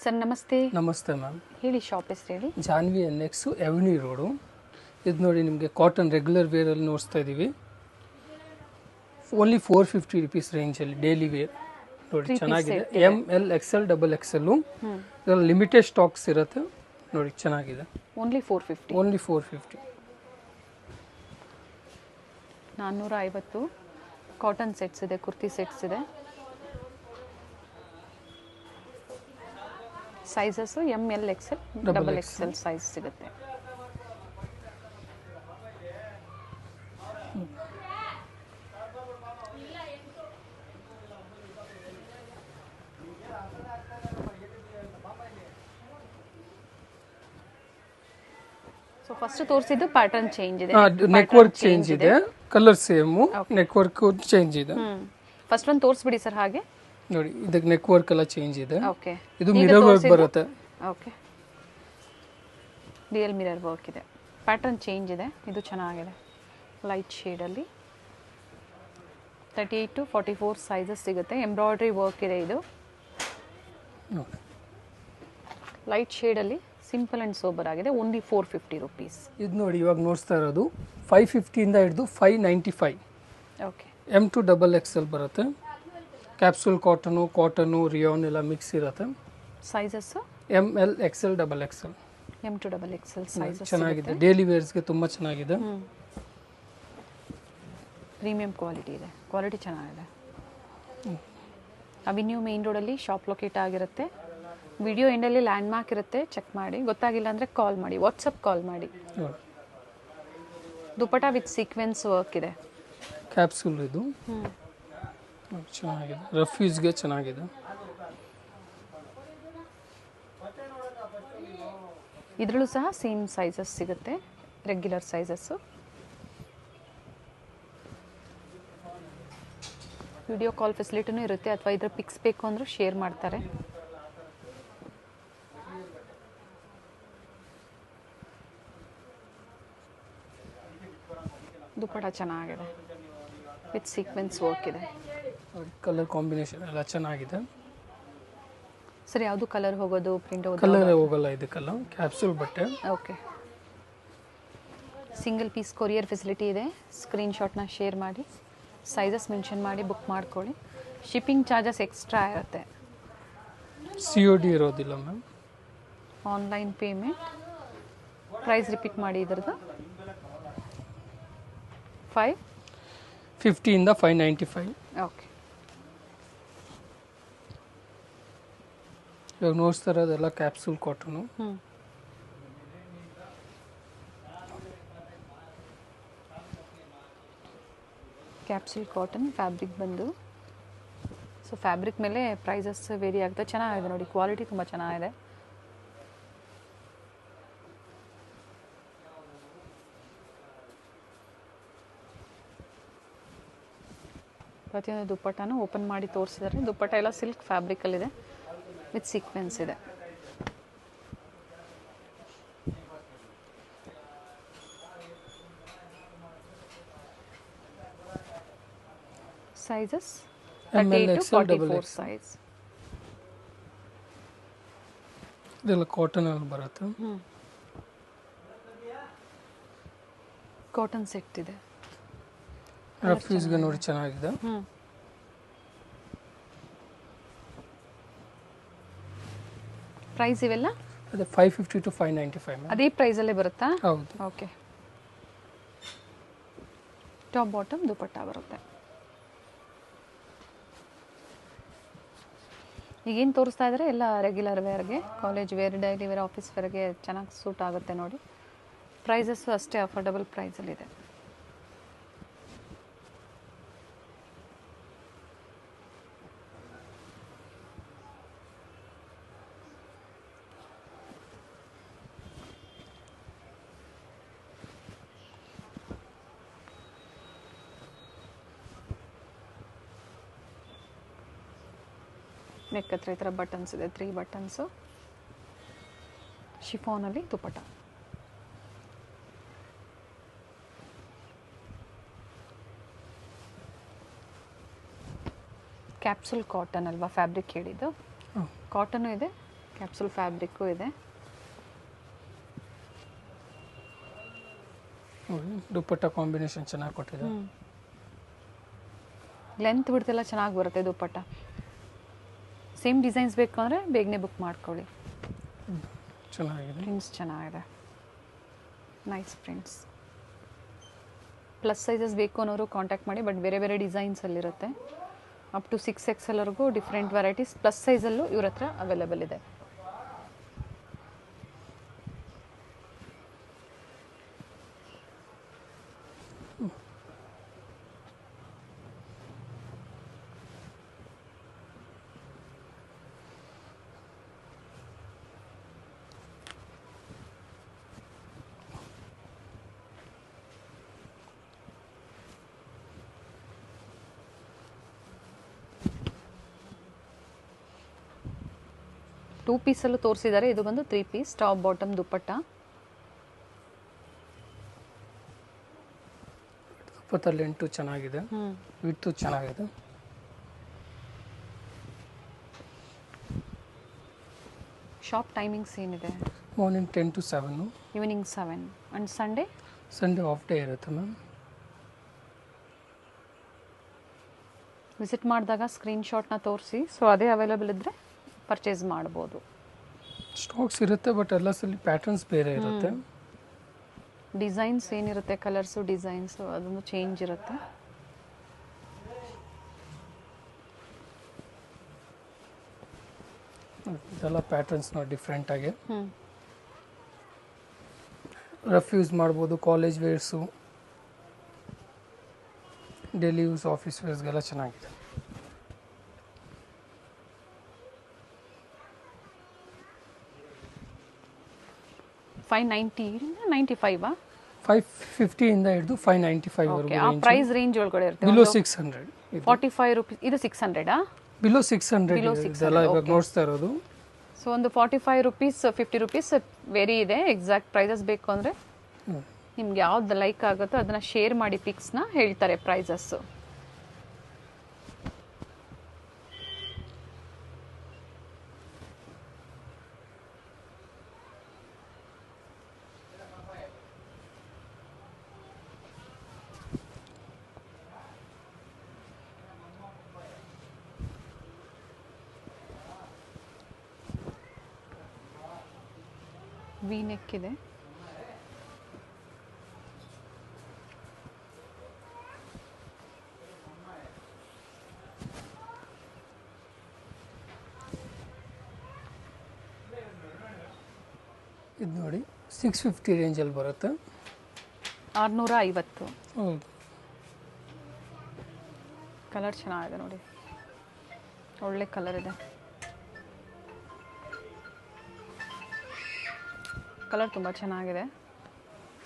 Sir ನಮಸ್ತೆ. ನಮಸ್ತೆ ma'am. ಹೇಳಿ, ಶಾಪ್ ಹೆಸರು ಹೇಳಿ. Janvi NX avenue road. ಇದು ನೋಡಿ, ನಿಮಗೆ ಕಾಟನ್ ರೆಗ್ಯುಲರ್ ವೇರಲ್ಲಿ ನೋಡ್ತಾ ಇದ್ದೀವಿ. ಓನ್ಲಿ 450 ರುಪೀಸ್ ರೇಂಜಲ್ಲಿ ಡೈಲಿ ವೇರ್ ನೋಡಿ, ಚೆನ್ನಾಗಿದೆ. ML XL XXL ಇದರಲ್ಲಿ ಲಿಮಿಟೆಡ್ ಸ್ಟಾಕ್ಸ್ ಇರುತ್ತೆ ನೋಡಿ, ಚೆನ್ನಾಗಿದೆ. ಓನ್ಲಿ 450. ಓನ್ಲಿ 450. 450 ಕಾಟನ್ ಸೆಟ್ಸ್ ಇದೆ, ಕುರ್ತಿ ಸೆಟ್ಸ್ ಇದೆ. Sizes ML XL XXL size ಸಿಗುತ್ತೆ. ಸೊ ಫಸ್ಟ್ ತೋರಿಸಿದ್ದು ಪ್ಯಾಟರ್ನ್ ಚೇಂಜ್ ಇದೆ, ನೆಕ್ ವರ್ಕ್ ಚೇಂಜ್ ಇದೆ, colour same, neck work change ಇದೆ. ಫಸ್ಟ್ ಒಂದು ತೋರಿಸ್ಬಿಡಿ ಸರ್. ಹಾಗೆ ನೋಡಿ, ಇದಕ್ಕೆ ನೆಕ್ ವರ್ಕ್ ಎಲ್ಲ ಚೇಂಜ್ ಇದೆ. ಓಕೆ, ಇದು ಮಿರರ್ ವರ್ಕ್ ಬರುತ್ತೆ. ಓಕೆ, ರಿಯಲ್ ಮಿರರ್ ವರ್ಕ್ ಇದೆ, ಪ್ಯಾಟರ್ನ್ ಚೇಂಜ್ ಇದೆ. ಇದು ಚೆನ್ನಾಗಿದೆ, ಲೈಟ್ ಶೇಡಲ್ಲಿ 38 to 44 ಸೈಜಸ್ ಸಿಗುತ್ತೆ. ಎಂಬ್ರಾಯ್ಡ್ರಿ ವರ್ಕ್ ಇದೆ. ಇದು ಲೈಟ್ ಶೇಡಲ್ಲಿ ಸಿಂಪಲ್ ಆ್ಯಂಡ್ ಸೋಬರ್ ಆಗಿದೆ. Only 450 rupees. ಇದು ನೋಡಿ, ಇವಾಗ ನೋಡ್ತಾ ಇರೋದು 550 ಇಂದ ಹಿಡಿದು 595. ಓಕೆ, M to XXL ಬರುತ್ತೆ. ಕ್ಯಾಪ್ಸೂಲ್ ಕಾಟನು ರಿಯಾನ್ ಎಲ್ಲ ಮಿಕ್ಸ್ ಇರುತ್ತೆ. Sizes ML XL XXL. M to XXL sizes ಚೆನ್ನಾಗಿದೆ, ಡೈಲಿ ವೇರ್ಸ್ಗೆ ತುಂಬ ಚೆನ್ನಾಗಿದೆ. ಪ್ರೀಮಿಯಂ ಕ್ವಾಲಿಟಿ ಇದೆ, ಕ್ವಾಲಿಟಿ ಚೆನ್ನಾಗಿದೆ. ಅವೆನ್ಯೂ ಮೇನ್ ರೋಡಲ್ಲಿ ಶಾಪ್ ಲೊಕೇಟ್ ಆಗಿರುತ್ತೆ. ವಿಡಿಯೋ ಎಂಡಲ್ಲಿ ಲ್ಯಾಂಡ್ ಮಾರ್ಕ್ ಇರುತ್ತೆ, ಚೆಕ್ ಮಾಡಿ. ಗೊತ್ತಾಗಿಲ್ಲ ಅಂದರೆ ಕಾಲ್ ಮಾಡಿ, ವಾಟ್ಸಪ್ ಕಾಲ್ ಮಾಡಿ. ದುಪಟ ವಿತ್ ಸೀಕ್ವೆನ್ಸ್ ವರ್ಕ್ ಇದೆ. ಕ್ಯಾಪ್ಸೂಲ್ ಇದು ಚೆನ್ನಾಗಿದೆ, ರಫ್ ಯೂಸ್ಗೆ ಚೆನ್ನಾಗಿದೆ. ಇದರಲ್ಲೂ ಸಹ ಸೇಮ್ ಸೈಜಸ್ ಸಿಗುತ್ತೆ, ರೆಗ್ಯುಲರ್ ಸೈಜಸ್ಸು. ವಿಡಿಯೋ ಕಾಲ್ ಫೆಸಿಲಿಟಿನೂ ಇರುತ್ತೆ, ಅಥವಾ ಇದರ ಪಿಕ್ಸ್ ಬೇಕು ಅಂದರೂ ಶೇರ್ ಮಾಡ್ತಾರೆ. ದುಪಟ ಚೆನ್ನಾಗಿದೆ, ವಿತ್ ಸೀಕ್ವೆನ್ಸ್ ವರ್ಕ್ ಇದೆ. ಕಲರ್ ಕಾಂಬಿನೇಷನ್ ಎಲ್ಲ ಚೆನ್ನಾಗಿದೆ. ಸರಿ, ಯಾವುದು ಕಲರ್ ಹೋಗೋದು, ಪ್ರಿಂಟ್ ಕಲರ್ ಹೋಗಲ್ಲ ಇದಕ್ಕೆಲ್ಲ. ಕ್ಯಾಪ್ಸೂಲ್ ಬಟ್ಟೆ. Okay, single piece courier facility ಇದೆ. ಸ್ಕ್ರೀನ್ಶಾಟ್ನ ಶೇರ್ ಮಾಡಿ, ಸೈಜಸ್ ಮೆನ್ಷನ್ ಮಾಡಿ ಬುಕ್ ಮಾಡ್ಕೊಳ್ಳಿ. ಶಿಪ್ಪಿಂಗ್ ಚಾರ್ಜಸ್ ಎಕ್ಸ್ಟ್ರಾ ಇರುತ್ತೆ. COD ಇರೋದಿಲ್ಲ ma'am. Online payment. Price repeat ಮಾಡಿ ಇದರದ್ದು. 550 ಇಂದ 595. ಓಕೆ, ಇವಾಗ ನೋಡ್ತಾ ಇರೋದೆಲ್ಲ capsule cotton. Capsule cotton fabric ಬಂದು. ಸೊ ಫ್ಯಾಬ್ರಿಕ್ ಮೇಲೆ ಪ್ರೈಸಸ್ ವೇರಿ ಆಗುತ್ತೆ. ಚೆನ್ನಾಗಿದೆ ನೋಡಿ, ಕ್ವಾಲಿಟಿ ತುಂಬ ಚೆನ್ನಾಗಿದೆ. ಪ್ರತಿಯೊಂದು ದುಪ್ಪಟ್ಟನೂ ಓಪನ್ ಮಾಡಿ ತೋರಿಸಿದ್ದಾರೆ. ದುಪ್ಪಟ್ಟ ಎಲ್ಲ ಸಿಲ್ಕ್ ಫ್ಯಾಬ್ರಿಕಲ್ಲಿದೆ, ವಿತ್ ಸೀಕ್ವೆನ್ಸ್ ಇದೆ. Sizes 38 to 44 size. ಇದೆಲ್ಲ ಕಾಟನ್ ಬರುತ್ತೆ. ಕಾಟನ್ ಸೆಟ್ ಇದೆ, ರಫ್ ಯೂಸ್ಗೆ ನೋಡಿ ಚೆನ್ನಾಗಿದೆ. ಪ್ರೈಸ್ ಇವೆಲ್ಲ ಅದೇ 550 to 595. ಅದೇ ಪ್ರೈಸಲ್ಲೇ ಬರುತ್ತಾ? ಹೌದು. ಓಕೆ, ಟಾಪ್ ಬಾಟಮ್ ದುಪಟ್ಟ ಬರುತ್ತೆ. ಈಗೇನು ತೋರಿಸ್ತಾ ಇದ್ದಾರೆ ಎಲ್ಲ ರೆಗ್ಯುಲರ್ ವೇರ್ಗೆ, college wear, daily wear, office ವೇರ್ಗೆ ಚೆನ್ನಾಗಿ ಸೂಟ್ ಆಗುತ್ತೆ ನೋಡಿ. ಪ್ರೈಸಸ್ಸು ಅಷ್ಟೇ ಅಫೋರ್ಡಬಲ್ ಪ್ರೈಸಲ್ಲಿದೆ. ನೆಕ್ ಹತ್ರ ಈ ಥರ ಬಟನ್ಸ್ ಇದೆ, 3 ಬಟನ್ಸು. ಶಿಫಾನಲ್ಲಿ ದುಪಟ್ಟ. ಕ್ಯಾಪ್ಸೂಲ್ ಕಾಟನ್ ಅಲ್ವಾ ಫ್ಯಾಬ್ರಿಕ್ ಹೇಳಿದ್ದು? ಕಾಟನು ಇದೆ, ಕ್ಯಾಪ್ಸೂಲ್ ಫ್ಯಾಬ್ರಿಕ್ಕು ಇದೆ. ನೋಡಿ ದುಪ್ಪಟ್ಟ ಕಾಂಬಿನೇಷನ್ ಚೆನ್ನಾಗಿ ಕೊಟ್ಟಿದೆ. ಲೆಂತ್ ಬಿಡ್ತೆಲ್ಲ ಚೆನ್ನಾಗಿ ಬರುತ್ತೆ ದುಪ್ಪಟ್ಟ. ಸೇಮ್ ಡಿಸೈನ್ಸ್ ಬೇಕು ಅಂದರೆ ಬೇಗನೆ ಬುಕ್ ಮಾಡ್ಕೊಳ್ಳಿ. ಚೆನ್ನಾಗಿದೆ. ಪ್ರಿಂಟ್ಸ್ ಚೆನ್ನಾಗಿದೆ, ನೈಸ್ ಪ್ರಿಂಟ್ಸ್. ಪ್ಲಸ್ ಸೈಜಸ್ ಬೇಕು ಅನ್ನೋರು ಕಾಂಟ್ಯಾಕ್ಟ್ ಮಾಡಿ, ಬಟ್ ಬೇರೆ ಬೇರೆ ಡಿಸೈನ್ಸಲ್ಲಿರುತ್ತೆ. ಅಪ್ ಟು 6XLವರೆಗೂ ಡಿಫ್ರೆಂಟ್ ವೆರೈಟೀಸ್ ಪ್ಲಸ್ ಸೈಜಲ್ಲೂ ಇವ್ರ ಹತ್ರ ಅವೈಲೇಬಲ್ ಇದೆ. ಟೂ ಪೀಸಲ್ಲೂ ತೋರಿಸಿದ್ದಾರೆ. ಇದು ಬಂದು 3 ಪೀಸ್ ಟಾಪ್ ಬಾಟಮ್ ದುಪ್ಪಟ್ಟ. ದುಪ್ಪಟ್ಟ ಲೆಂಟು ಚೆನ್ನಾಗಿದೆ, ವಿಡ್ತು ಚೆನ್ನಾಗಿದೆ. ಶಾಪ್ ಟೈಮಿಂಗ್ಸ್ ಏನಿದೆ? Morning 10 to 7, evening 7. And Sunday of day ಇರುತ್ತೆ ಮ್ಯಾಮ್. ವಿಸಿಟ್ ಮಾಡಿದಾಗ ಸ್ಕ್ರೀನ್ಶಾಟ್ನ ತೋರಿಸಿ, ಸೊ ಅದೇ ಅವೈಲೇಬಲ್ ಇದ್ದರೆ ಪರ್ಚೇಸ್ ಮಾಡ್ಬೋದು. ಸ್ಟಾಕ್ಸ್ ಇರುತ್ತೆ, ಬಟ್ ಎಲ್ಲ ಸಲ ಪ್ಯಾಟರ್ನ್ಸ್ ಬೇರೆ ಇರುತ್ತೆ. ಡಿಸೈನ್ಸ್ ಏನಿರುತ್ತೆ, ಕಲರ್ಸು ಡಿಸೈನ್ಸು ಅದೊಂದು ಚೇಂಜ್ ಇರುತ್ತೆ. ಇದೆಲ್ಲ ಪ್ಯಾಟರ್ನ್ಸ್ ನೋಡಿ ಡಿಫ್ರೆಂಟ್ ಆಗಿ. ರಫ್ ಯೂಸ್ ಮಾಡ್ಬೋದು, college wears, daily use, office ವೇರ್ಸ್ಗೆಲ್ಲ ಚೆನ್ನಾಗಿದೆ. $595 550 ಇಂದ ಹಿಡಿದು 595 ವರೆಗೂ ಆ ಪ್ರೈಸ್ ರೇಂಜ್ ಒಳಗಡೆ ಇರುತ್ತೆ. Below 600, 45 rupees. ಇದು 600 ಬಿಲೋ 600 ಇದೆಲ್ಲ ಇವಾಗ ನೋಡ್ತಾ ಇರೋದು. ಸೊ ಒಂದು 45 ರೂಪೀಸ್ 50 ರೂಪೀಸ್ ವೇರಿ ಇದೆ. ಎಕ್ಸಾಕ್ಟ್ ಪ್ರೈಸಸ್ ಬೇಕು ಅಂದರೆ ನಿಮ್ಗೆ ಯಾವ್ದು ಲೈಕ್ ಆಗುತ್ತೋ ಅದನ್ನು ಶೇರ್ ಮಾಡಿ, ಪಿಕ್ಸ್ನ ಹೇಳ್ತಾರೆ ಪ್ರೈಸಸ್ಸು. ವಿ ನೆಕ್ ಇದೆ. ಇದು ನೋಡಿ 650 ರೇಂಜಲ್ಲಿ ಬರುತ್ತೆ. 650. ಹೌದು. ಕಲರ್ ಚೆನ್ನಾಗಿದೆ ನೋಡಿ, ಒಳ್ಳೆ ಕಲರ್ ಇದೆ. ಕಲರ್ ತುಂಬ ಚೆನ್ನಾಗಿದೆ.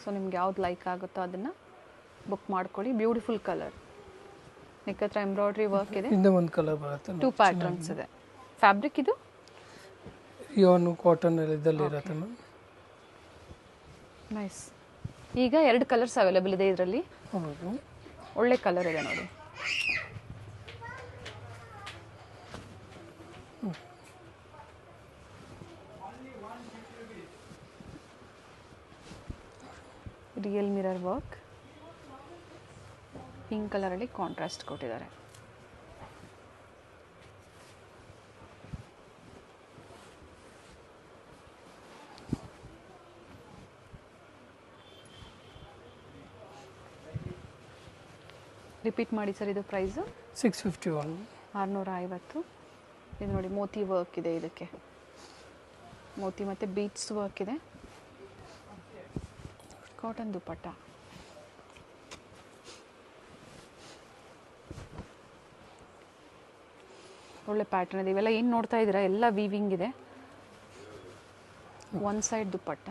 ಸೊ ನಿಮ್ಗೆ ಯಾವ್ದು ಲೈಕ್ ಆಗುತ್ತೋ ಅದನ್ನು ಬುಕ್ ಮಾಡ್ಕೊಳ್ಳಿ. Beautiful colour. ನೆಕ್ ಹತ್ರ ಎಂಬ್ರಾಯ್ಡ್ರಿ ವರ್ಕ್ ಇದೆ. ಹಿಂದೆ ಒಂದು ಕಲರ್ ಬರುತ್ತೆ. 2 ಪ್ಯಾಟರ್ನ್ಸ್ ಇದೆ. ಫ್ಯಾಬ್ರಿಕ್ ಇದು ರಿಯಾನು ಕಾಟನ್ ಇದರಲ್ಲಿ ಇರುತ್ತೆ ಮ್ಯಾಮ್. ನೈಸ್. ಈಗ 2 ಕಲರ್ಸ್ ಅವೈಲೇಬಲ್ ಇದೆ ಇದರಲ್ಲಿ. ಹೌದು. ಒಳ್ಳೆ ಕಲರ್ ಇದೆ ನೋಡಿ. ರಿಯಲ್ ಮಿರರ್ ವರ್ಕ್, ಪಿಂಕ್ ಕಲರಲ್ಲಿ ಕಾಂಟ್ರಾಸ್ಟ್ ಕೊಟ್ಟಿದ್ದಾರೆ. ರಿಪೀಟ್ ಮಾಡಿ ಸರ್, ಇದು ಪ್ರೈಸು 651. 650. ಇದು ನೋಡಿ ಮೋತಿ ವರ್ಕ್ ಇದೆ, ಇದಕ್ಕೆ ಮೋತಿ ಮತ್ತು ಬೀಟ್ಸ್ ವರ್ಕ್ ಇದೆ. ಕಾಟನ್ ದುಪ್ಪಟ್ಟ. ಒಳ್ಳೆ ಪ್ಯಾಟರ್ನ್ ಇದೆ. ಇವೆಲ್ಲ ಏನು ನೋಡ್ತಾ ಇದ್ದೀರಾ ಎಲ್ಲ ವೀವಿಂಗ್ ಇದೆ. One side dupatta.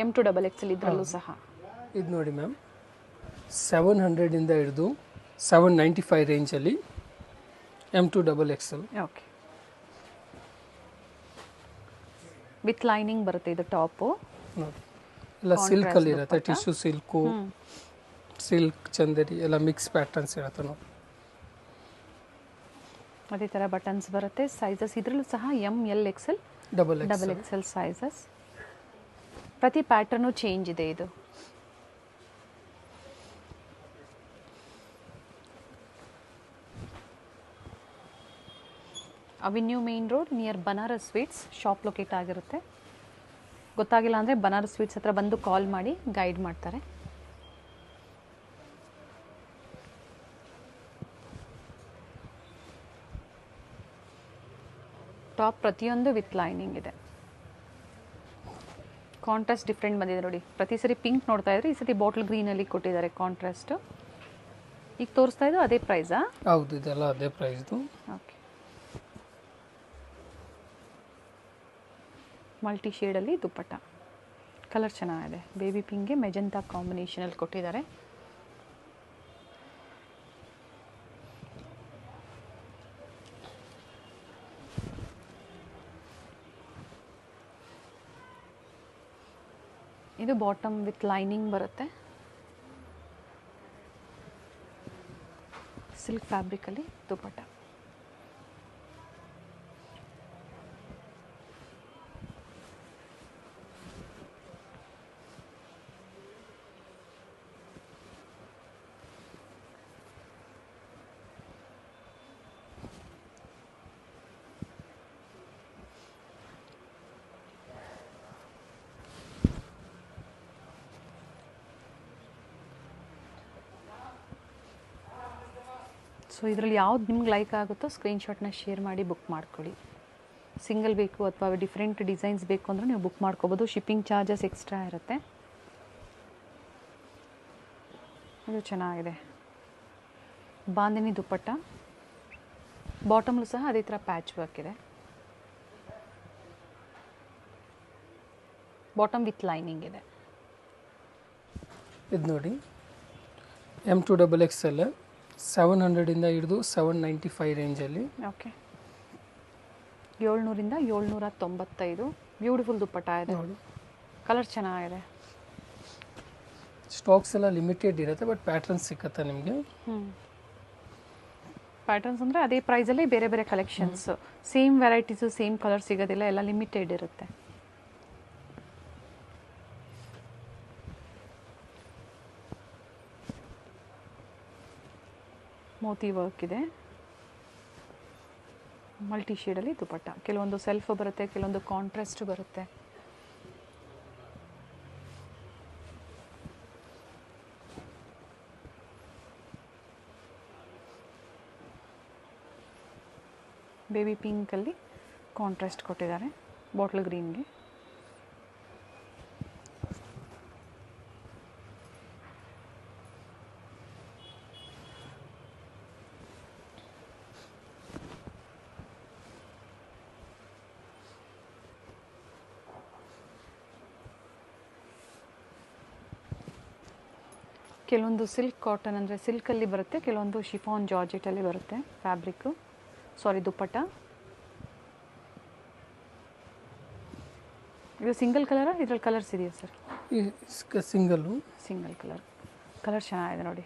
M to XXL ಇದರಲ್ಲೂ ಸಹ. ಇದು ನೋಡಿ ಮ್ಯಾಮ್, 700 ಇಂದ ಹಿಡಿದು 795 ರೇಂಜಲ್ಲಿ M to XXL. Okay. With lining ಬರುತ್ತೆ ಇದು ಟಾಪು. ನೋಡಿ ಎಲ್ಲ ಸಿಲ್ಕಲ್ಲಿ ಇರುತ್ತೆ, ಟಿಶ್ಯೂ ಸಿಲ್ಕು, ಸಿಲ್ಕ್ ಚಂದೇರಿ ಎಲ್ಲ ಮಿಕ್ಸ್ ಪ್ಯಾಟರ್ನ್ಸ್ ಇರುತ್ತೆ ನೋಡಿ. ಅದೇ ಥರ ಬಟನ್ಸ್ ಬರುತ್ತೆ. ಸೈಜಸ್ ಇದರಲ್ಲೂ ಸಹ M L XL double double XL sizes. ಪ್ರತಿ ಪ್ಯಾಟರ್ನು ಚೇಂಜ್ ಇದೆ ಇದು. Avenue main road near Banaras sweets shop locate ಆಗಿರುತ್ತೆ. ಗೊತ್ತಾಗಿಲ್ಲ ಅಂದರೆ ಬನಾರಸ್ ಸ್ವೀಟ್ಸ್ ಹತ್ರ ಬಂದು ಕಾಲ್ ಮಾಡಿ ಗೈಡ್ ಮಾಡ್ತಾರೆ. ಟಾಪ್ ಪ್ರತಿಯೊಂದು ವಿತ್ ಲೈನಿಂಗ್ ಇದೆ. ಕಾಂಟ್ರಾಸ್ಟ್ ಡಿಫ್ರೆಂಟ್ ಬಂದಿದೆ ನೋಡಿ. ಪ್ರತಿ ಸರಿ ಪಿಂಕ್ ನೋಡ್ತಾ ಇದ್ರೆ ಈ ಸತಿ ಬಾಟಲ್ ಗ್ರೀನಲ್ಲಿ ಕೊಟ್ಟಿದ್ದಾರೆ ಕಾಂಟ್ರಾಸ್ಟ್. ಈಗ ತೋರಿಸ್ತಾ ಇದ್ದು ಅದೇ ಪ್ರೈಸಾ? ಹೌದು, ಇದೆಲ್ಲ ಅದೇ ಪ್ರೈಸ್ದು. ಓಕೆ. ಮಲ್ಟಿ ಶೇಡಲ್ಲಿ ದುಪ್ಪಟ್ಟ. ಕಲರ್ ಚೆನ್ನಾಗಿದೆ. ಬೇಬಿ ಪಿಂಕ್ಗೆ ಮೆಜೆಂಟಾ ಕಾಂಬಿನೇಷನಲ್ಲಿ ಕೊಟ್ಟಿದ್ದಾರೆ. ಇದು ಬಾಟಮ್ ವಿತ್ ಲೈನಿಂಗ್ ಬರುತ್ತೆ. ಸಿಲ್ಕ್ ಫ್ಯಾಬ್ರಿಕಲ್ಲಿ ದುಪ್ಪಟ್ಟ. ಸೊ ಇದರಲ್ಲಿ ಯಾವ್ದು ನಿಮ್ಗೆ ಲೈಕ್ ಆಗುತ್ತೋ ಸ್ಕ್ರೀನ್ಶಾಟ್ನ ಶೇರ್ ಮಾಡಿ ಬುಕ್ ಮಾಡ್ಕೊಳ್ಳಿ. ಸಿಂಗಲ್ ಬೇಕು ಅಥವಾ ಡಿಫ್ರೆಂಟ್ ಡಿಸೈನ್ಸ್ ಬೇಕು ಅಂದರೆ ನೀವು ಬುಕ್ ಮಾಡ್ಕೋಬೋದು. ಶಿಪ್ಪಿಂಗ್ ಚಾರ್ಜಸ್ ಎಕ್ಸ್ಟ್ರಾ ಇರುತ್ತೆ. ಇದು ಚೆನ್ನಾಗಿದೆ. ಬಾಂದಿನಿ ದುಪ್ಪಟ್ಟ. ಬಾಟಮ್ಲು ಸಹ ಅದೇ ಥರ ಪ್ಯಾಚ್ ವರ್ಕ್ ಇದೆ. ಬಾಟಮ್ ವಿತ್ ಲೈನಿಂಗ್ ಇದೆ. ಇದು ನೋಡಿ, M2XXL 700ಇಂದ ಹಿಡಿದು 795 ರೇಂಜಲ್ಲಿ. ಓಕೆ. 700ಇಂದ 795. ಬ್ಯೂಟಿಫುಲ್ ದುಪ್ಪಟ್ಟ ಇದೆ. ಕಲರ್ ಚೆನ್ನಾಗಿದೆ. ಸ್ಟಾಕ್ಸ್ ಎಲ್ಲ ಲಿಮಿಟೆಡ್ ಇರುತ್ತೆ, ಬಟ್ ಪ್ಯಾಟರ್ನ್ಸ್ ಸಿಕ್ಕತ್ತೆ ನಿಮಗೆ. ಪ್ಯಾಟರ್ನ್ಸ್ ಅಂದರೆ ಅದೇ ಪ್ರೈಸಲ್ಲಿ ಬೇರೆ ಬೇರೆ collections. Same varieties same colour ಸಿಗೋದಿಲ್ಲ, ಎಲ್ಲ ಲಿಮಿಟೆಡ್ ಇರುತ್ತೆ. ಮೋತಿ ವರ್ಕ್ ಇದೆ. ಮಲ್ಟಿ ಶೇಡಲ್ಲಿ ದುಪ್ಪಟ್ಟ. ಕೆಲವೊಂದು ಸೆಲ್ಫ್ ಬರುತ್ತೆ, ಕೆಲವೊಂದು ಕಾಂಟ್ರಾಸ್ಟ್ ಬರುತ್ತೆ. ಬೇಬಿ ಪಿಂಕಲ್ಲಿ ಕಾಂಟ್ರಾಸ್ಟ್ ಕೊಟ್ಟಿದ್ದಾರೆ ಬಾಟ್ಲ್ ಗ್ರೀನ್ಗೆ. ಕೆಲವೊಂದು ಸಿಲ್ಕ್ ಕಾಟನ್ ಅಂದರೆ ಸಿಲ್ಕಲ್ಲಿ ಬರುತ್ತೆ, ಕೆಲವೊಂದು ಶಿಫಾನ್ ಜಾರ್ಜೆಟಲ್ಲಿ ಬರುತ್ತೆ ಫ್ಯಾಬ್ರಿಕ್ಕು. ಸಾರಿ, ದುಪ್ಪಟ್ಟ. ಇದು ಸಿಂಗಲ್ ಕಲರಾ? ಇದ್ರಲ್ಲಿ ಕಲರ್ಸ್ ಇದೆಯಾ sir? Single. Single colour. Colour ಚೆನ್ನಾಗಿದೆ ನೋಡಿ.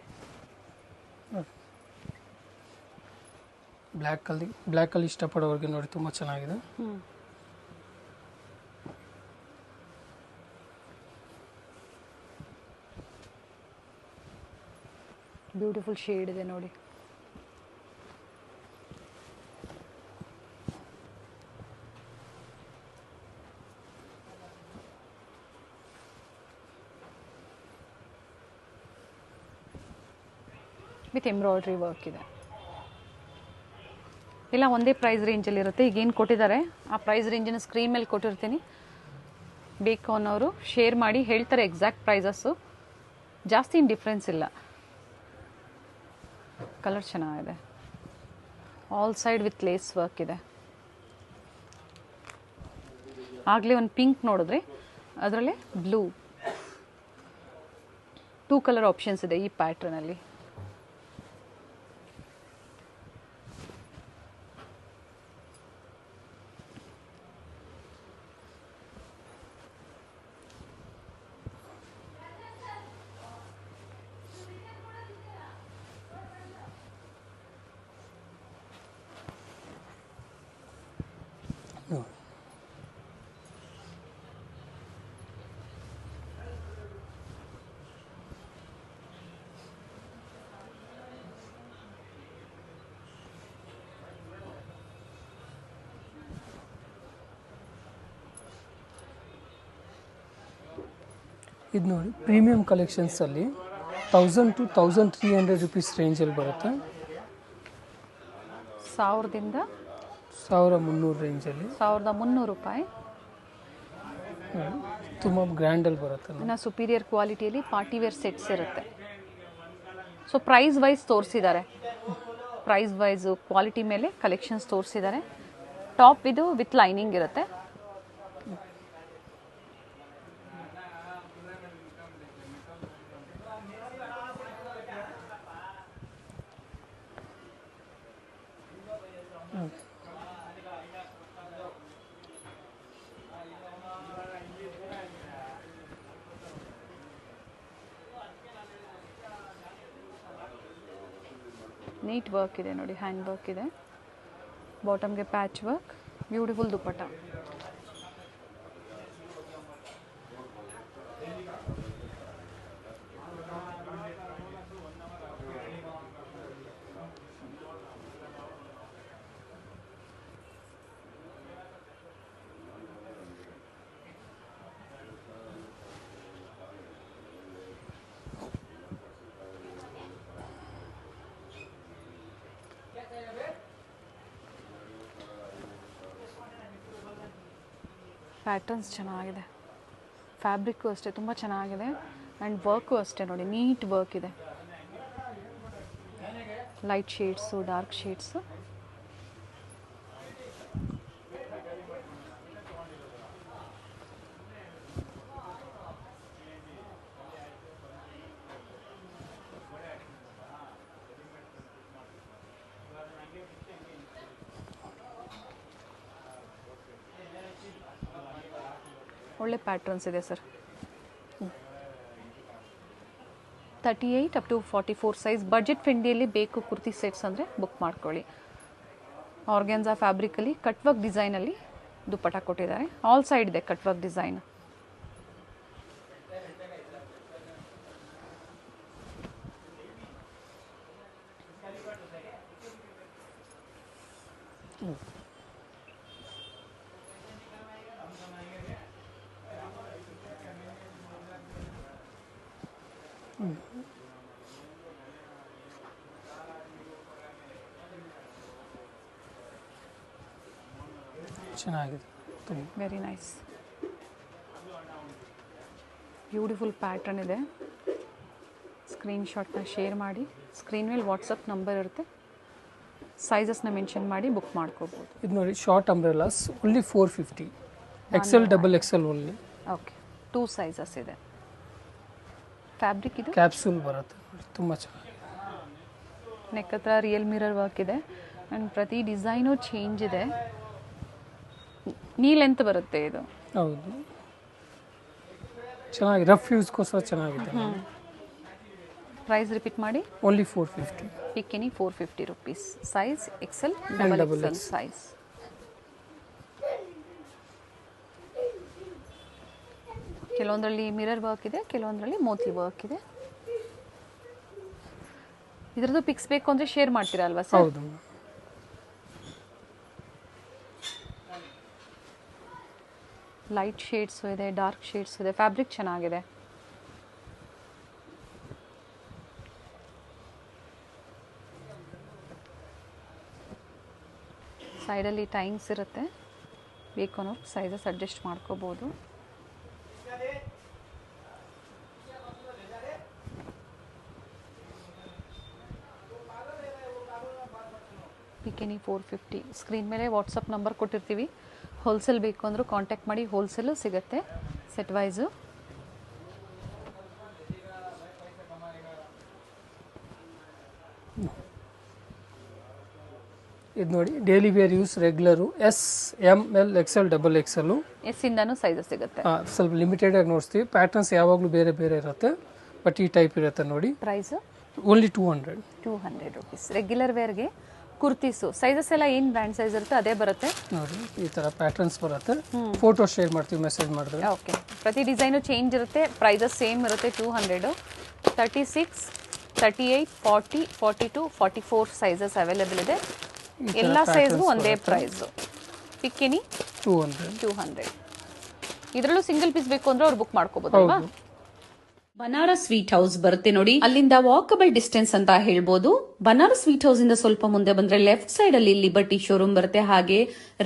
ಬ್ಲ್ಯಾಕಲ್ಲಿ ಇಷ್ಟಪಡೋರಿಗೆ ನೋಡಿ ತುಂಬ ಚೆನ್ನಾಗಿದೆ. ಬ್ಯೂಟಿಫುಲ್ ಶೇಡ್ ಇದೆ ನೋಡಿ. ವಿತ್ ಎಂಬ್ರಾಯ್ಡ್ರಿ ವರ್ಕ್ ಇದೆ. ಇಲ್ಲ ಒಂದೇ ಪ್ರೈಸ್ ರೇಂಜಲ್ಲಿ ಇರುತ್ತೆ. ಈಗ ಏನು ಕೊಟ್ಟಿದ್ದಾರೆ ಆ ಪ್ರೈಸ್ ರೇಂಜನ್ನು ಸ್ಕ್ರೀನ್ ಮೇಲೆ ಕೊಟ್ಟಿರ್ತೀನಿ. ಬೇಕು ಅನ್ನೋರು ಶೇರ್ ಮಾಡಿ ಹೇಳ್ತಾರೆ ಎಕ್ಸಾಕ್ಟ್ ಪ್ರೈಸಸ್ಸು. ಜಾಸ್ತಿ ಏನು ಡಿಫ್ರೆನ್ಸ್ ಇಲ್ಲ. ಕಲರ್ ಚೆನ್ನಾಗಿದೆ. All side with lace work ಇದೆ. ಆಗಲೇ ಒಂದು ಪಿಂಕ್ ನೋಡಿದ್ರೆ ಅದರಲ್ಲೇ ಬ್ಲೂ. 2 ಕಲರ್ ಆಪ್ಷನ್ಸ್ ಇದೆ ಈ ಪ್ಯಾಟ್ರನಲ್ಲಿ. ನೋಡಿ. ಇದು ನೋಡಿ ಪ್ರೀಮಿಯಂ ಕಲೆಕ್ಷನ್ಸಲ್ಲಿ 1000 to 1300 ರುಪೀಸ್ ರೇಂಜಲ್ಲಿ ಬರುತ್ತೆ. 1000ದಿಂದ 1300 ರೇಂಜಲ್ಲಿ 1300 ರೂಪಾಯಿ. ತುಂಬ ಗ್ರ್ಯಾಂಡಲ್ಲಿ ಬರುತ್ತೆ. ಇನ್ನು ಸುಪೀರಿಯರ್ ಕ್ವಾಲಿಟಿಯಲ್ಲಿ ಪಾರ್ಟಿ ವೇರ್ ಸೆಟ್ಸ್ ಇರುತ್ತೆ. ಸೊ ಪ್ರೈಸ್ ವೈಸ್ ತೋರಿಸಿದ್ದಾರೆ, ಪ್ರೈಸ್ ವೈಸು ಕ್ವಾಲಿಟಿ ಮೇಲೆ ಕಲೆಕ್ಷನ್ಸ್ ತೋರಿಸಿದ್ದಾರೆ. ಟಾಪ್ ಇದು ವಿತ್ ಲೈನಿಂಗ್ ಇರುತ್ತೆ. ನೀಟ್ ವರ್ಕ್ ಇದೆ ನೋಡಿ, ಹ್ಯಾಂಡ್ ವರ್ಕ್ ಇದೆ, ಬಾಟಮ್ಗೆ patch work, beautiful dupatta. Patterns ಚೆನ್ನಾಗಿದೆ, ಫ್ಯಾಬ್ರಿಕ್ಕು ಅಷ್ಟೇ ತುಂಬ ಚೆನ್ನಾಗಿದೆ, ಆ್ಯಂಡ್ ವರ್ಕು ಅಷ್ಟೇ ನೋಡಿ, ನೀಟ್ ವರ್ಕ್ ಇದೆ. Light shades, dark shades. ಒಳ್ಳೆ ಪ್ಯಾಟ್ರನ್ಸ್ ಇದೆ sir. 38 up to 44 size. Budget ಫ್ರೆಂಡ್ಲಿಯಲ್ಲಿ ಬೇಕು ಕುರ್ತಿ ಸೆಟ್ಸ್ ಅಂದರೆ ಬುಕ್ ಮಾಡ್ಕೊಳ್ಳಿ. ಆರ್ಗ್ಯಾನ್ಸಾ ಫ್ಯಾಬ್ರಿಕಲ್ಲಿ ಕಟ್ ವರ್ಕ್ ಡಿಸೈನಲ್ಲಿ ದುಪ್ಪಟ್ಟ ಕೊಟ್ಟಿದ್ದಾರೆ. ಆಲ್ ಸೈಡ್ ಇದೆ ಕಟ್ ವರ್ಕ್ ಡಿಸೈನ್. ಚೆನ್ನಾಗಿದೆ, ವೆರಿ ನೈಸ್, ಬ್ಯೂಟಿಫುಲ್ ಪ್ಯಾಟರ್ನ್ ಇದೆ. ಸ್ಕ್ರೀನ್ಶಾಟ್ನ ಶೇರ್ ಮಾಡಿ, ಸ್ಕ್ರೀನ್ ಮೇಲೆ ವಾಟ್ಸಪ್ ನಂಬರ್ ಇರುತ್ತೆ, ಸೈಜಸ್ನ ಮೆನ್ಷನ್ ಮಾಡಿ ಬುಕ್ ಮಾಡ್ಕೋಬೋದು. ಇದು ನೋಡಿ short umbrellas only 450, XL XXL only. Okay, 2 sizes ಇದೆ. ಫ್ಯಾಬ್ರಿಕ್ ಇದು ಕ್ಯಾಪ್ಸೂಲ್ ಬರುತ್ತೆ, ತುಂಬ ಚೆನ್ನಾಗಿ. ನೆಕ್ ಹತ್ರ ರಿಯಲ್ ಮಿರರ್ ವರ್ಕ್ ಇದೆ, ಆ್ಯಂಡ್ ಪ್ರತಿ ಡಿಸೈನು ಚೇಂಜ್ ಇದೆ. ನೀ ಲೆಂತ್ ಬರುತ್ತೆ ಇದು. ಹೌದು, ಚೆನ್ನಾಗಿ ರಫ್ ಯೂಸ್ಗೋಸ್ಕರ ಚೆನ್ನಾಗಿದೆ. ಪ್ರೈಸ್ ರಿಪೀಟ್ ಮಾಡಿ. ಓನ್ಲಿ 450. ಪಿಕ್ಕಿನಿ 450 rupees. Size XL XXL size. ಕೆಲವೊಂದರಲ್ಲಿ ಮಿರರ್ ವರ್ಕ್ ಇದೆ, ಕೆಲವೊಂದರಲ್ಲಿ ಮೋತಿ ವರ್ಕ್ ಇದೆ. ಇದರದ್ದು ಪಿಕ್ಸ್ ಬೇಕು ಅಂದರೆ ಶೇರ್ ಮಾಡ್ತೀರಾ ಅಲ್ವಾ ಸರ್? ಹೌದು. ಲೈಟ್ ಶೇಡ್ಸು ಇದೆ, ಡಾರ್ಕ್ ಶೇಡ್ಸ್ ಇದೆ, ಫ್ಯಾಬ್ರಿಕ್ ಚೆನ್ನಾಗಿದೆ. ಸೈಡಲ್ಲಿ ಟೈಮ್ಸ್ ಇರುತ್ತೆ, ಬೇಕು ಅನ್ನೋರು ಸೈಜಸ್ ಅಡ್ಜಸ್ಟ್ ಮಾಡ್ಕೋಬೋದು. ಪಿಕೆನಿ 450. ಸ್ಕ್ರೀನ್ ಮೇಲೆ ವಾಟ್ಸಪ್ ನಂಬರ್ ಕೊಟ್ಟಿರ್ತೀವಿ. ಹೋಲ್ಸೇಲ್ ಬೇಕು ಅಂದರೂ ಕಾಂಟ್ಯಾಕ್ಟ್ ಮಾಡಿ, ಹೋಲ್ಸೇಲು ಸಿಗುತ್ತೆ ಸೆಟ್ ವೈಸು. ಇದು ನೋಡಿ daily wear use regular S, M, L, XL, XXL. S ಇಂದನೂ ಸೈಜಸ್ ಸಿಗುತ್ತೆ. ಸ್ವಲ್ಪ ಲಿಮಿಟೆಡ್ ಆಗಿ ನೋಡ್ತೀವಿ. ಪ್ಯಾಟರ್ನ್ಸ್ ಯಾವಾಗಲೂ ಬೇರೆ ಬೇರೆ ಇರುತ್ತೆ, ಬಟ್ ಈ ಟೈಪ್ ಇರುತ್ತೆ ನೋಡಿ. Price only 200 rupees. ರೆಗ್ಯುಲರ್ ವೇರ್ಗೆ ಕುರ್ತೀಸು ಸೈಜಸ್ ಎಲ್ಲ ಏನ್ ಬ್ರ್ಯಾಂಡ್ ಸೈಜ್ ಇರುತ್ತೆ ಅದೇ ಬರುತ್ತೆ ನೋಡಿ ಈ ತರ ಪ್ಯಾಟರ್ನ್ಸ್ ಬರುತ್ತೆ ಫೋಟೋ ಶೇರ್ ಮಾಡ್ತೀವಿ ಮೆಸೇಜ್ ಮಾಡಿದ್ರೆ ಓಕೆ ಪ್ರತಿ ಡಿಸೈನು ಚೇಂಜ್ ಇರುತ್ತೆ ಪ್ರೈಸಸ್ ಸೇಮ್ ಇರುತ್ತೆ 200 36 38 40 42 44 ಸೈಜಸ್ ಅವೈಲೇಬಲ್ ಇದೆ ಎಲ್ಲ ಸೈಜ್ಗೂ ಒಂದೇ ಪ್ರೈಸ್ ಪಿಕ್ ಎನಿ 200 ಇದರಲ್ಲೂ ಸಿಂಗಲ್ ಪೀಸ್ ಬೇಕು ಅಂದ್ರೆ ಅವ್ರು ಬುಕ್ ಮಾಡ್ಕೋಬಹುದಲ್ವಾ ಬನಾರಸ್ ಸ್ವೀಟ್ ಹೌಸ್ ಬರುತ್ತೆ ನೋಡಿ, ಅಲ್ಲಿಂದ ವಾಕಬಲ್ ಡಿಸ್ಟೆನ್ಸ್ ಅಂತ ಹೇಳ್ಬೋದು. ಬನಾರಸ್ ಸ್ವೀಟ್ ಹೌಸ್ ಇಂದ ಸ್ವಲ್ಪ ಮುಂದೆ ಬಂದ್ರೆ ಲೆಫ್ಟ್ ಸೈಡ್ ಅಲ್ಲಿ ಲಿಬರ್ಟಿ ಶೋರೂಮ್ ಬರುತ್ತೆ, ಹಾಗೆ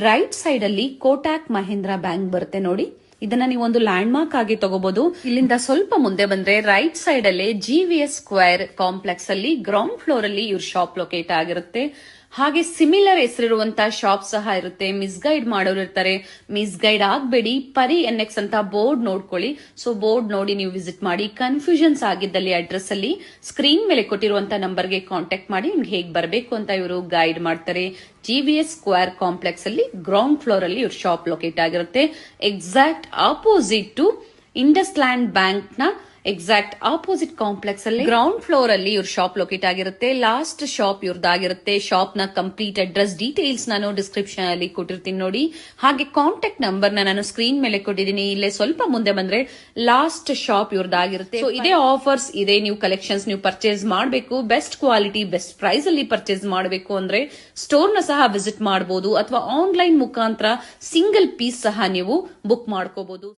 ರೈಟ್ ಸೈಡ್ ಅಲ್ಲಿ ಕೋಟಾಕ್ ಮಹೇಂದ್ರ ಬ್ಯಾಂಕ್ ಬರುತ್ತೆ ನೋಡಿ. ಇದನ್ನ ನೀವು ಒಂದು ಲ್ಯಾಂಡ್ ಮಾರ್ಕ್ ಆಗಿ ತಗೋಬಹುದು. ಇಲ್ಲಿಂದ ಸ್ವಲ್ಪ ಮುಂದೆ ಬಂದ್ರೆ ರೈಟ್ ಸೈಡ್ ಅಲ್ಲಿ GVS ಸ್ಕ್ವೇರ್ ಕಾಂಪ್ಲೆಕ್ಸ್ ಅಲ್ಲಿ ಗ್ರೌಂಡ್ ಫ್ಲೋರ್ ಅಲ್ಲಿ ಇವ್ರ ಶಾಪ್ ಲೊಕೇಟ್ ಆಗಿರುತ್ತೆ. ಹಾಗೆ ಸಿಮಿಲರ್ ಹೆಸರಿರುವಂತಹ ಶಾಪ್ ಸಹ ಇರುತ್ತೆ. ಮಿಸ್ಗೈಡ್ ಮಾಡೋರು ಇರ್ತಾರೆ, ಮಿಸ್ಗೈಡ್ ಆಗಬೇಡಿ, ಪರಿ NX ಅಂತ ಬೋರ್ಡ್ ನೋಡ್ಕೊಳ್ಳಿ. ಸೊ ಬೋರ್ಡ್ ನೋಡಿ ನೀವು ವಿಸಿಟ್ ಮಾಡಿ. ಕನ್ಫ್ಯೂಷನ್ಸ್ ಆಗಿದ್ದಲ್ಲಿ ಅಡ್ರೆಸ್ ಅಲ್ಲಿ ಸ್ಕ್ರೀನ್ ಮೇಲೆ ಕೊಟ್ಟಿರುವಂತಹ ನಂಬರ್ಗೆ ಕಾಂಟ್ಯಾಕ್ಟ್ ಮಾಡಿ ನಿಮ್ಗೆ ಹೇಗ್ ಬರಬೇಕು ಅಂತ ಇವರು ಗೈಡ್ ಮಾಡ್ತಾರೆ. GVS ಸ್ಕ್ವೇರ್ ಕಾಂಪ್ಲೆಕ್ಸ್ ಅಲ್ಲಿ ಗ್ರೌಂಡ್ ಫ್ಲೋರ್ ಅಲ್ಲಿ ಇವ್ರ ಶಾಪ್ ಲೊಕೇಟ್ ಆಗಿರುತ್ತೆ. Exact opposite to IndusInd bank ನ ಎಕ್ಸಾಕ್ಟ್ ಆಪೋಸಿಟ್ ಕಾಂಪ್ಲೆಕ್ಸ್ ಅಲ್ಲಿ ಗ್ರೌಂಡ್ ಫ್ಲೋರ್ ಅಲ್ಲಿ ಇವ್ರ ಶಾಪ್ ಲೊಕೇಟ್ ಆಗಿರುತ್ತೆ. ಲಾಸ್ಟ್ ಶಾಪ್ ಇವ್ರದ್ದಾಗಿರುತ್ತೆ. ಶಾಪ್ ನ ಕಂಪ್ಲೀಟ್ ಅಡ್ರೆಸ್ ಡೀಟೇಲ್ಸ್ ನಾನು ಡಿಸ್ಕ್ರಿಪ್ಷನ್ ಅಲ್ಲಿ ಕೊಟ್ಟಿರ್ತೀನಿ ನೋಡಿ. ಹಾಗೆ ಕಾಂಟ್ಯಾಕ್ಟ್ ನಂಬರ್ ನಾನು ಸ್ಕ್ರೀನ್ ಮೇಲೆ ಕೊಟ್ಟಿದ್ದೀನಿ. ಇಲ್ಲೇ ಸ್ವಲ್ಪ ಮುಂದೆ ಬಂದ್ರೆ ಲಾಸ್ಟ್ ಶಾಪ್ ಇವ್ರದ್ದಾಗಿರುತ್ತೆ. ಸೊ ಇದೇ ಆಫರ್ಸ್ ಇದೆ. ನೀವು ಕಲೆಕ್ಷನ್ಸ್ ನೀವು ಪರ್ಚೇಸ್ ಮಾಡಬೇಕು, ಬೆಸ್ಟ್ ಕ್ವಾಲಿಟಿ ಬೆಸ್ಟ್ ಪ್ರೈಸ್ ಅಲ್ಲಿ ಪರ್ಚೇಸ್ ಮಾಡಬೇಕು ಅಂದ್ರೆ ಸ್ಟೋರ್ ನ ಸಹ ವಿಸಿಟ್ ಮಾಡಬಹುದು, ಅಥವಾ ಆನ್ಲೈನ್ ಮುಖಾಂತರ ಸಿಂಗಲ್ ಪೀಸ್ ಸಹ ನೀವು ಬುಕ್ ಮಾಡ್ಕೋಬಹುದು.